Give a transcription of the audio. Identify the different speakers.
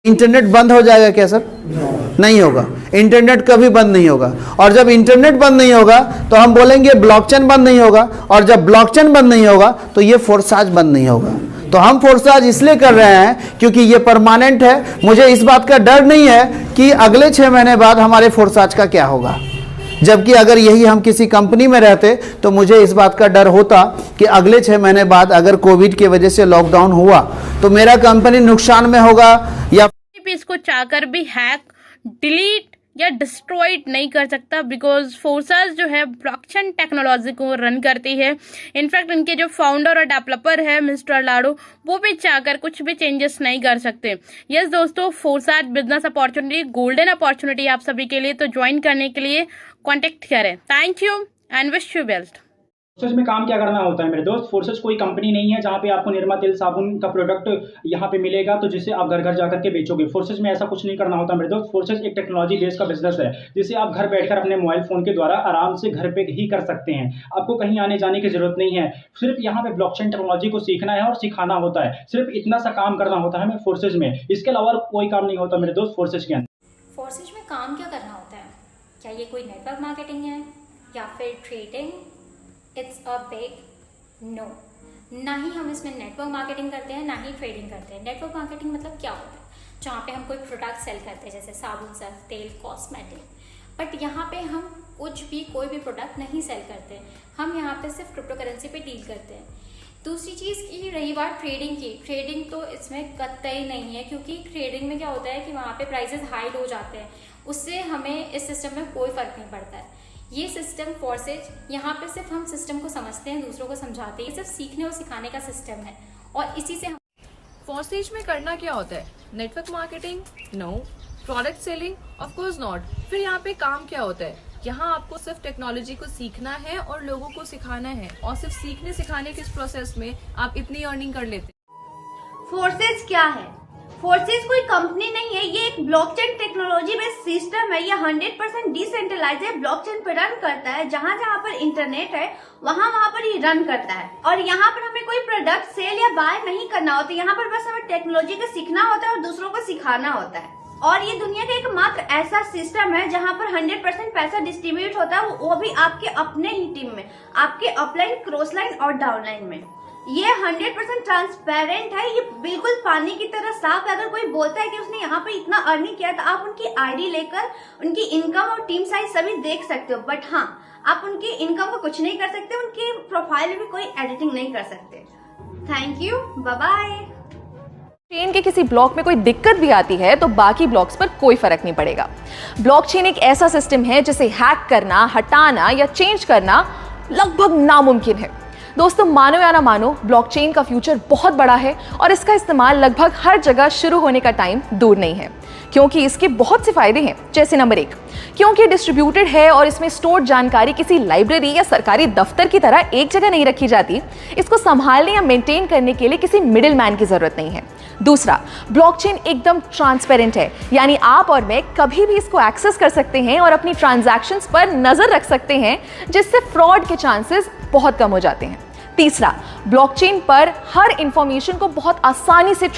Speaker 1: Internet बंद हो जाएगा क्या सर? नहीं होगा, इंटरनेट कभी बंद नहीं होगा। और जब इंटरनेट बंद नहीं होगा तो हम बोलेंगे ब्लॉकचेन बंद नहीं होगा, और जब ब्लॉकचेन बंद नहीं होगा तो ये फोर्साज बंद नहीं होगा। तो हम फोर्साज इसलिए कर रहे हैं क्योंकि ये परमानेंट है। मुझे इस बात का डर नहीं है कि अगले 6 महीने बाद हमारे फोर्साज का क्या होगा, जबकि अगर यही हम किसी कंपनी में रहते तो मुझे इस बात का डर होता कि अगले 6 महीने बाद अगर कोविड की वजह से लॉकडाउन हुआ तो मेरा कंपनी नुकसान में होगा या
Speaker 2: इसको चाहकर भी हैक, डिलीट या डिस्ट्रॉयड नहीं कर सकता, बिकॉज फोर्साज जो है ब्लॉकचेन टेक्नोलॉजी को रन करती है। इनफैक्ट इनके जो फाउंडर और डेवलपर है मिस्टर लाडो, वो भी चाहकर कुछ भी चेंजेस नहीं कर सकते। यस दोस्तों, Forsage business opportunity, golden opportunity आप सभी के लिए, तो ज्वाइन करने के लिए कॉन्टेक्ट करें। Thank you and wish you best.
Speaker 3: Forces में काम क्या करना होता है मेरे दोस्त? फोर्सेज कोई कंपनी नहीं है जहाँ पे आपको निरमा तेल साबुन का प्रोडक्ट यहाँ पे मिलेगा तो जिसे आप घर घर जाकर के बेचोगे। फोर्सेज में ऐसा कुछ नहीं करना होता मेरे दोस्त। फोर्सेज एक टेक्नोलॉजी बेस्ड का बिजनेस है जिसे आप घर बैठकर अपने मोबाइल फोन के द्वारा आराम से घर पे ही कर सकते हैं। आपको कहीं आने जाने की जरूरत नहीं है। सिर्फ यहाँ पे ब्लॉकचेन टेक्नोलॉजी को सीखना है और सिखाना होता है। सिर्फ इतना सा काम करना होता है हमें फोर्सेज में। इसके अलावा कोई काम नहीं होता मेरे दोस्त फोर्सेज के अंदर।
Speaker 4: फोर्सेज में काम क्या करना होता है? क्या ये कोई नेटवर्क मार्केटिंग है या फिर trading? It's a big no. ना ही हम इसमें नेटवर्क मार्केटिंग करते हैं, ना ही ट्रेडिंग करते हैं। नेटवर्क मार्केटिंग मतलब क्या होता है? जहाँ पे हम कोई प्रोडक्ट सेल करते हैं जैसे साबुन, सर्फ, तेल, कॉस्मेटिक, बट यहाँ पे हम कुछ भी कोई भी प्रोडक्ट नहीं सेल करते। हम यहाँ पे सिर्फ क्रिप्टो करेंसी पे डील करते हैं। दूसरी चीज़ की रही बात ट्रेडिंग की, ट्रेडिंग तो इसमें कतई नहीं है, क्योंकि ट्रेडिंग में क्या होता है कि वहाँ पे प्राइसेस हाई हो जाते हैं, उससे हमें इस सिस्टम में कोई फ़र्क नहीं पड़ता है। ये सिस्टम फोर्सेज, यहाँ पे सिर्फ हम सिस्टम को समझते हैं, दूसरों को समझाते हैं। ये सिर्फ सीखने और सिखाने का सिस्टम है और इसी से हम
Speaker 5: फोर्सेज में करना क्या होता है? Network marketing? No. Product selling? Of course not. फिर यहाँ पे काम क्या होता है? यहाँ आपको सिर्फ टेक्नोलॉजी को सीखना है और लोगों को सिखाना है, और सिर्फ सीखने सिखाने के इस प्रोसेस में आप इतनी अर्निंग कर लेते हैं।
Speaker 6: फोर्सेज क्या है? फोर्सेज कोई कंपनी नहीं है, ये एक ब्लॉकचेन टेक्नोलॉजी बेस्ड सिस्टम है। ये 100% डिसेंट्रलाइज है, ब्लॉकचेन पर रन करता है। जहाँ जहाँ पर इंटरनेट है वहाँ पर ये रन करता है। और यहाँ पर हमें कोई प्रोडक्ट सेल या बाय नहीं करना होता, यहाँ पर बस हमें टेक्नोलॉजी को सीखना होता है और दूसरों को सिखाना होता है। और ये दुनिया का एकमात्र ऐसा सिस्टम है जहाँ पर 100% पैसा डिस्ट्रीब्यूट होता है, वो भी आपके अपने ही टीम में, आपके अपलाइन, क्रॉस लाइन और डाउनलाइन में। ये 100% ट्रांसपेरेंट है, ये बिल्कुल पानी की तरह साफ है। अगर कोई बोलता है कि उसने यहाँ पे इतना अर्निंग किया तो आप उनकी आईडी लेकर उनकी इनकम और टीम साइज सभी देख सकते हो, बट हाँ, आप उनकी इनकम को कुछ नहीं कर सकते, उनके प्रोफाइल में भी कोई एडिटिंग नहीं कर सकते। Thank you, bye bye.
Speaker 7: Chain के किसी ब्लॉक में कोई दिक्कत भी आती है तो बाकी ब्लॉक्स पर कोई फर्क नहीं पड़ेगा। ब्लॉकचेन एक ऐसा सिस्टम है जिसे हैक करना, हटाना या चेंज करना लगभग नामुमकिन है। दोस्तों, मानो या ना मानो, ब्लॉकचेन का फ्यूचर बहुत बड़ा है और इसका इस्तेमाल लगभग हर जगह शुरू होने का टाइम दूर नहीं है, क्योंकि इसके बहुत से फायदे हैं। जैसे नंबर 1, क्योंकि डिस्ट्रीब्यूटेड है और इसमें स्टोर्ड जानकारी किसी लाइब्रेरी या सरकारी दफ्तर की तरह एक जगह नहीं रखी जाती। इसको संभालने या मेंटेन करने के लिए किसी मिडिल मैन की जरूरत नहीं है। दूसरा, ब्लॉकचेन एकदम ट्रांसपेरेंट है, यानी आप और मैं कभी भी इसको एक्सेस कर सकते हैं और अपनी ट्रांजैक्शंस पर नजर रख सकते हैं, जिससे फ्रॉड के चांसेस बहुत कम हो जाते हैं। तीसरा, ब्लॉकचेन पर हर इंफॉर्मेशन को बहुत आसानी से ट्रेस